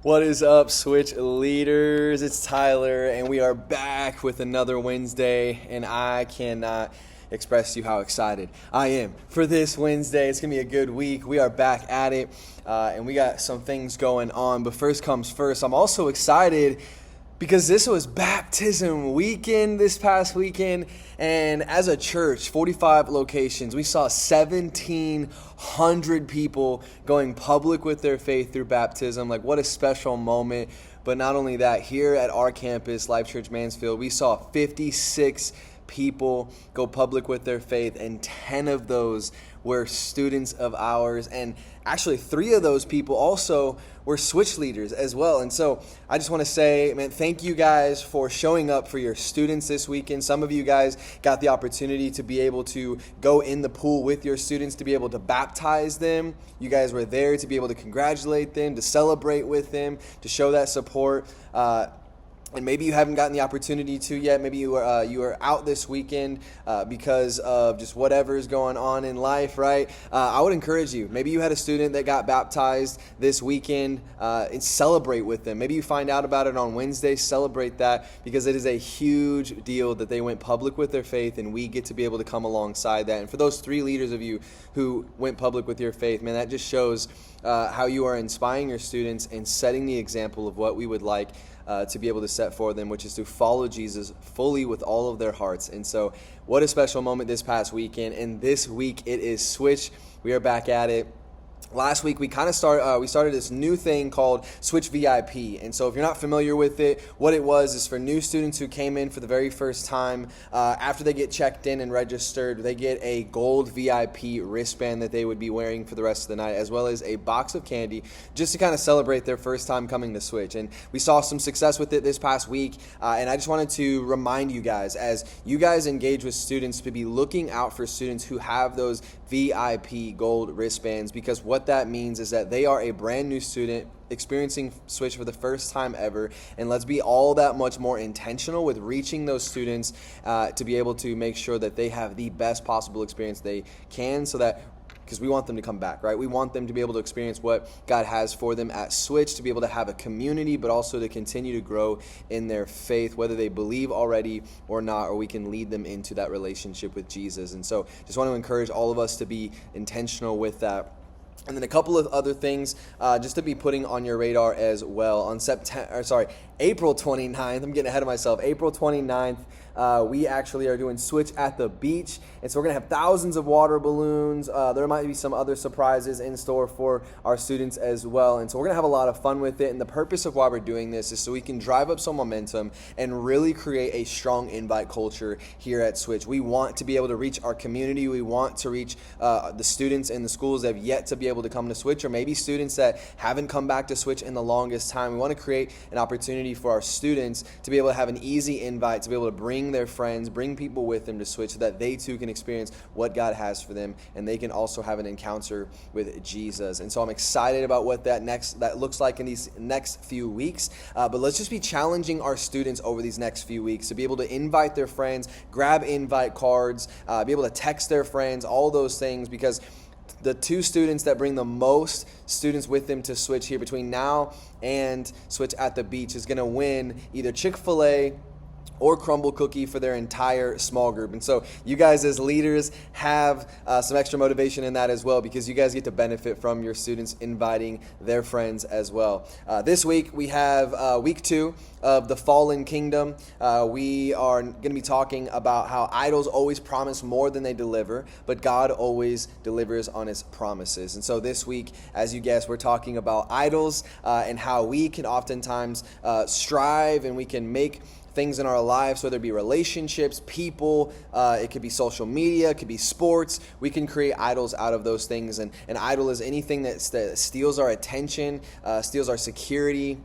What is up, Switch leaders? It's Tyler, and we are back with another Wednesday, and I cannot express to you how excited I am for this Wednesday. It's going to be a good week. We are back at it, and we got some things going on, but first comes first. I'm also excited because this was baptism weekend this past weekend, and as a church, 45 locations, we saw 1,700 people going public with their faith through baptism. Like, what a special moment. But not only that, here at our campus, Life Church Mansfield, we saw 56 people go public with their faith, and 10 of those were students of ours, and actually 3 of those people also were Switch leaders as well. And so I just want to say, man, thank you guys for showing up for your students this weekend. Some of you guys got the opportunity to be able to go in the pool with your students, to be able to baptize them. You guys were there to be able to congratulate them, to celebrate with them, to show that support. And maybe you haven't gotten the opportunity to yet. Maybe you are out this weekend because of just whatever is going on in life, right? I would encourage you. Maybe you had a student that got baptized this weekend and celebrate with them. Maybe you find out about it on Wednesday. Celebrate that, because it is a huge deal that they went public with their faith, and we get to be able to come alongside that. And for those 3 leaders of you who went public with your faith, man, that just shows how you are inspiring your students and setting the example of what we would like to be able to set for them, which is to follow Jesus fully with all of their hearts. And so what a special moment this past weekend. And this week it is Switch. We are back at it. Last week we started this new thing called Switch VIP, and so if you're not familiar with it, what it was is for new students who came in for the very first time. After they get checked in and registered, they get a gold VIP wristband that they would be wearing for the rest of the night, as well as a box of candy, just to kind of celebrate their first time coming to Switch. And we saw some success with it this past week, and I just wanted to remind you guys, as you guys engage with students, to be looking out for students who have those VIP gold wristbands, because what that means is that they are a brand new student experiencing Switch for the first time ever. And let's be all that much more intentional with reaching those students to be able to make sure that they have the best possible experience they can, so that, because we want them to come back, right? We want them to be able to experience what God has for them at Switch, to be able to have a community, but also to continue to grow in their faith, whether they believe already or not, or we can lead them into that relationship with Jesus. And so just want to encourage all of us to be intentional with that. And then a couple of other things just to be putting on your radar as well. On April 29th, I'm getting ahead of myself, April 29th, we actually are doing Switch at the beach. And so we're going to have thousands of water balloons. There might be some other surprises in store for our students as well. And so we're going to have a lot of fun with it. And the purpose of why we're doing this is so we can drive up some momentum and really create a strong invite culture here at Switch. We want to be able to reach our community. We want to reach the students in the schools that have yet to be able to come to Switch, or maybe students that haven't come back to Switch in the longest time. We want to create an opportunity for our students to be able to have an easy invite, to be able to bring their friends, bring people with them to Switch, so that they too can experience what God has for them, and they can also have an encounter with Jesus. And so I'm excited about what that looks like in these next few weeks. But let's just be challenging our students over these next few weeks to be able to invite their friends, grab invite cards, be able to text their friends, all those things, because the 2 students that bring the most students with them to Switch here between now and Switch at the beach is going to win either Chick-fil-A or Crumble Cookie for their entire small group. And so you guys as leaders have some extra motivation in that as well, because you guys get to benefit from your students inviting their friends as well. This week we have week 2 of the Fallen Kingdom. We are going to be talking about how idols always promise more than they deliver, but God always delivers on his promises. And so this week, as you guessed, we're talking about idols and how we can oftentimes strive, and we can make things in our lives, whether it be relationships, people, it could be social media, it could be sports. We can create idols out of those things. And an idol is anything that steals our attention, steals our security,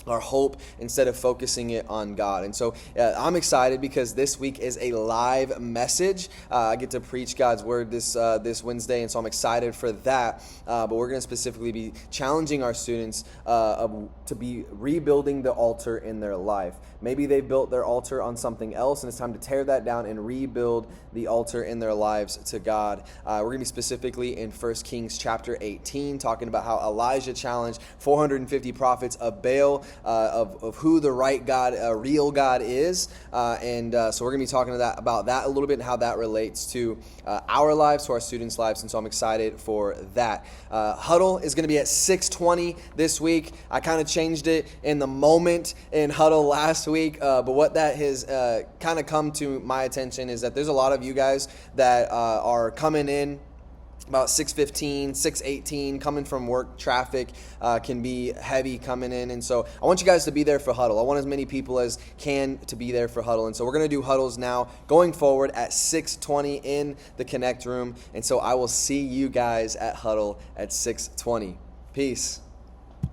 our hope instead of focusing it on God. And so I'm excited because this week is a live message. I get to preach God's word this Wednesday, and so I'm excited for that. But we're going to specifically be challenging our students to be rebuilding the altar in their life. Maybe they built their altar on something else, and it's time to tear that down and rebuild the altar in their lives to God. We're going to be specifically in 1 Kings chapter 18, talking about how Elijah challenged 450 prophets of Baal, of who the right God, real God is. So we're going to be talking about that a little bit and how that relates to our lives, to our students' lives. And so I'm excited for that. Huddle is going to be at 6:20 this week. I kind of changed it in the moment in Huddle last week. But what that has kind of come to my attention is that there's a lot of you guys that are coming in about 6:15, 6:18, coming from work. Traffic can be heavy coming in. And so I want you guys to be there for Huddle. I want as many people as can to be there for Huddle. And so we're going to do Huddles now going forward at 6:20 in the Connect room. And so I will see you guys at Huddle at 6:20. Peace.